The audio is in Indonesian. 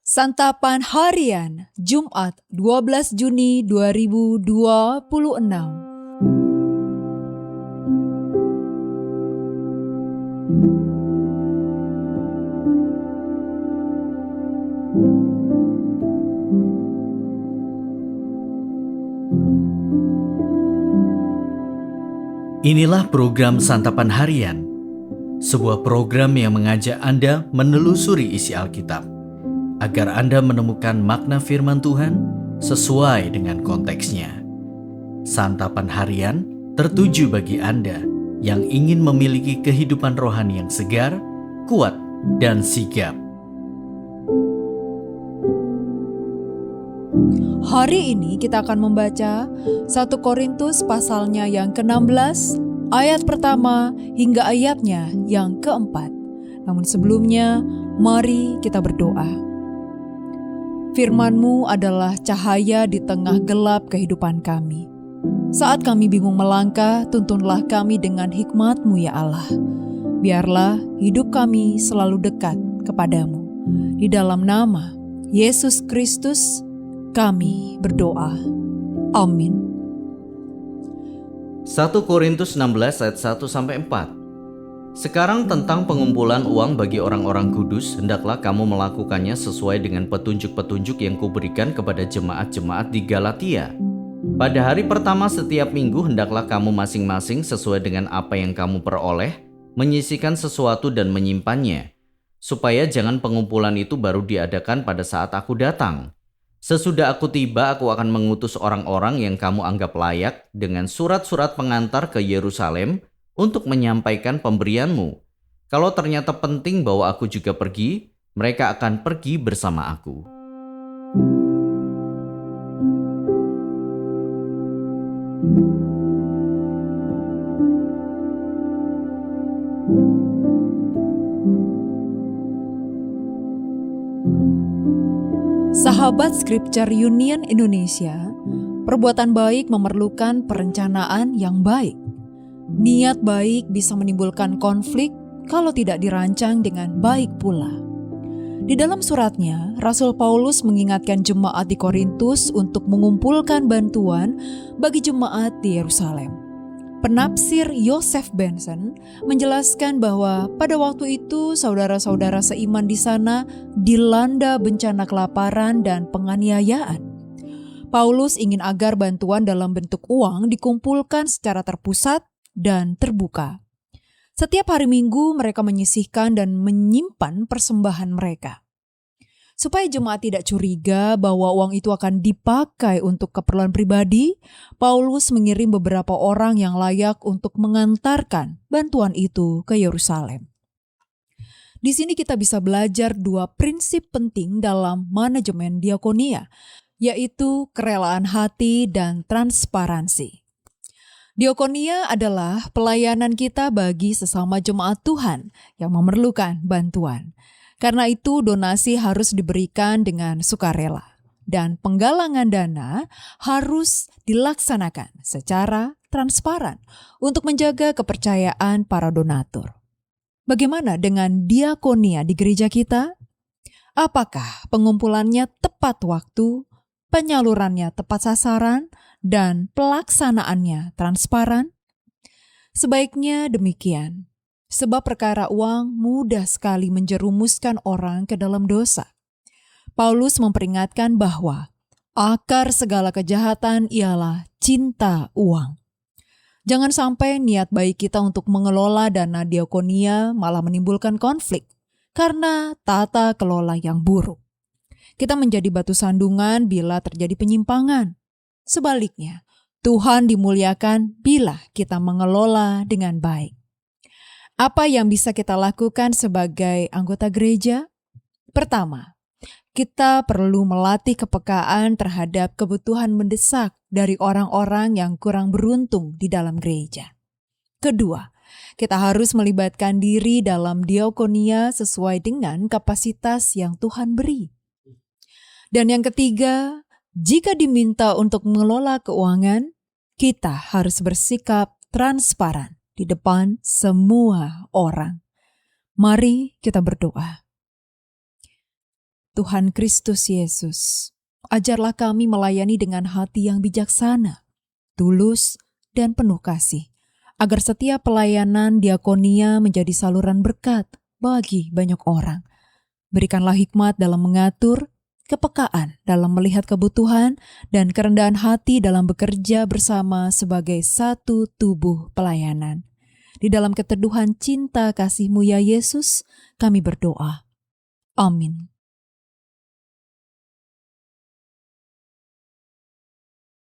Santapan Harian, Jumat 12 Juni 2026. Inilah program Santapan Harian, sebuah program yang mengajak Anda menelusuri isi Alkitab, agar Anda menemukan makna firman Tuhan sesuai dengan konteksnya. Santapan Harian tertuju bagi Anda yang ingin memiliki kehidupan rohani yang segar, kuat, dan sigap. Hari ini kita akan membaca 1 Korintus pasalnya yang ke-16, ayat pertama hingga ayatnya yang ke-4. Namun sebelumnya, mari kita berdoa. Firman-Mu adalah cahaya di tengah gelap kehidupan kami. Saat kami bingung melangkah, tuntunlah kami dengan hikmat-Mu ya Allah. Biarlah hidup kami selalu dekat kepadamu. Di dalam nama Yesus Kristus, kami berdoa. Amin. 1 Korintus 16 ayat 1-4. Sekarang tentang pengumpulan uang bagi orang-orang kudus, hendaklah kamu melakukannya sesuai dengan petunjuk-petunjuk yang kuberikan kepada jemaat-jemaat di Galatia. Pada hari pertama setiap minggu, hendaklah kamu masing-masing sesuai dengan apa yang kamu peroleh, menyisihkan sesuatu dan menyimpannya, supaya jangan pengumpulan itu baru diadakan pada saat aku datang. Sesudah aku tiba, aku akan mengutus orang-orang yang kamu anggap layak dengan surat-surat pengantar ke Yerusalem untuk menyampaikan pemberianmu. Kalau ternyata penting bahwa aku juga pergi, mereka akan pergi bersama aku. Sahabat Scripture Union Indonesia, perbuatan baik memerlukan perencanaan yang baik. Niat baik bisa menimbulkan konflik kalau tidak dirancang dengan baik pula. Di dalam suratnya, Rasul Paulus mengingatkan jemaat di Korintus untuk mengumpulkan bantuan bagi jemaat di Yerusalem. Penafsir Joseph Benson menjelaskan bahwa pada waktu itu saudara-saudara seiman di sana dilanda bencana kelaparan dan penganiayaan. Paulus ingin agar bantuan dalam bentuk uang dikumpulkan secara terpusat dan terbuka. Setiap hari Minggu mereka menyisihkan dan menyimpan persembahan mereka. Supaya jemaat tidak curiga bahwa uang itu akan dipakai untuk keperluan pribadi, Paulus mengirim beberapa orang yang layak untuk mengantarkan bantuan itu ke Yerusalem. Di sini kita bisa belajar dua prinsip penting dalam manajemen diakonia, yaitu kerelaan hati dan transparansi. Diakonia adalah pelayanan kita bagi sesama jemaat Tuhan yang memerlukan bantuan. Karena itu donasi harus diberikan dengan sukarela dan penggalangan dana harus dilaksanakan secara transparan untuk menjaga kepercayaan para donatur. Bagaimana dengan diakonia di gereja kita? Apakah pengumpulannya tepat waktu, penyalurannya tepat sasaran, dan pelaksanaannya transparan? Sebaiknya demikian. Sebab perkara uang mudah sekali menjerumuskan orang ke dalam dosa. Paulus memperingatkan bahwa akar segala kejahatan ialah cinta uang. Jangan sampai niat baik kita untuk mengelola dana diakonia malah menimbulkan konflik karena tata kelola yang buruk. Kita menjadi batu sandungan bila terjadi penyimpangan. Sebaliknya, Tuhan dimuliakan bila kita mengelola dengan baik. Apa yang bisa kita lakukan sebagai anggota gereja? Pertama, kita perlu melatih kepekaan terhadap kebutuhan mendesak dari orang-orang yang kurang beruntung di dalam gereja. Kedua, kita harus melibatkan diri dalam diakonia sesuai dengan kapasitas yang Tuhan beri. Dan yang ketiga, jika diminta untuk mengelola keuangan, kita harus bersikap transparan di depan semua orang. Mari kita berdoa. Tuhan Kristus Yesus, ajarlah kami melayani dengan hati yang bijaksana, tulus, dan penuh kasih, agar setiap pelayanan diakonia menjadi saluran berkat bagi banyak orang. Berikanlah hikmat dalam mengatur, kepekaan dalam melihat kebutuhan, dan kerendahan hati dalam bekerja bersama sebagai satu tubuh pelayanan. Di dalam keteduhan cinta kasih-Mu ya Yesus, kami berdoa. Amin.